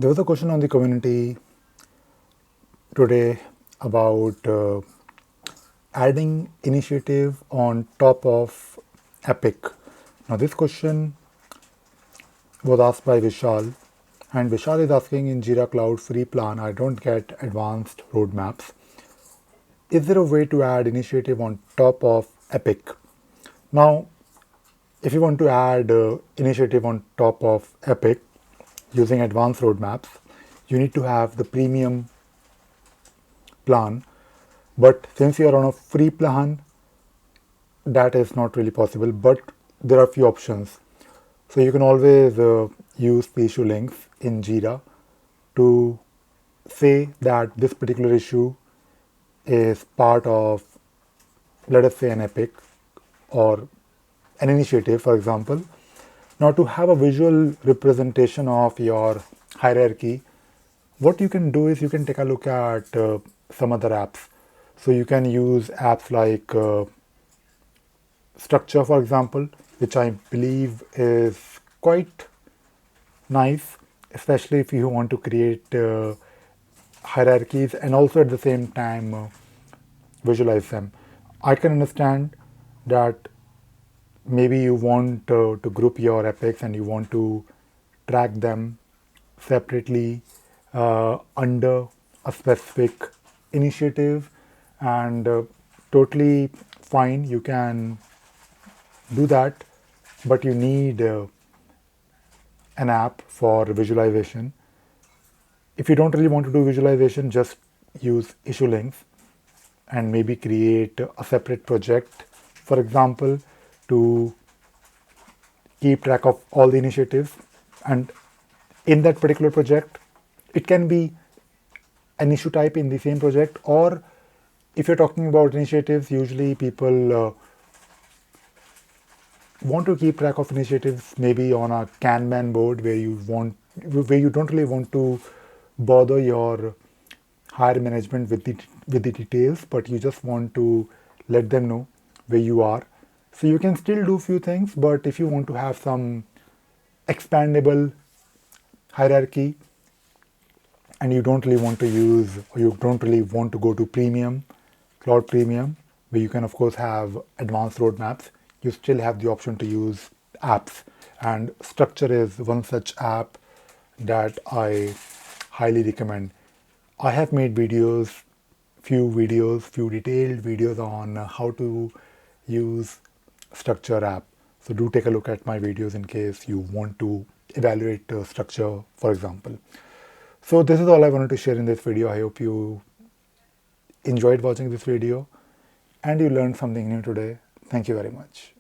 There was a question on the community today about adding initiative on top of Epic. Now, this question was asked by Vishal, and Vishal is asking in Jira Cloud free plan, I don't get advanced roadmaps. Is there a way to add initiative on top of Epic? Now, if you want to add initiative on top of Epic using advanced roadmaps, you need to have the premium plan. But since you are on a free plan, that is not really possible. But there are a few options. So you can always use the issue links in Jira to say that this particular issue is part of, let us say, an epic or an initiative, for example. Now, to have a visual representation of your hierarchy, what you can do is you can take a look at some other apps. So you can use apps like Structure, for example, which I believe is quite nice, especially if you want to create hierarchies and also at the same time visualize them. I can understand that maybe you want to group your epics and you want to track them separately under a specific initiative, and totally fine, you can do that, but you need an app for visualization. If you don't really want to do visualization, just use issue links and maybe create a separate project, for example, to keep track of all the initiatives. And in that particular project, it can be an issue type in the same project, or if you're talking about initiatives, usually people want to keep track of initiatives maybe on a Kanban board where you don't really want to bother your higher management with the details, but you just want to let them know where you are. So you can still do few things, but if you want to have some expandable hierarchy and you don't really want to use, or you don't really want to go to premium, cloud premium, where you can of course have advanced roadmaps, you still have the option to use apps. And Structure is one such app that I highly recommend. I have made few detailed videos on how to use Structure app. So do take a look at my videos in case you want to evaluate Structure, for example. So this is all I wanted to share in this video. I hope you enjoyed watching this video and you learned something new today. Thank you very much.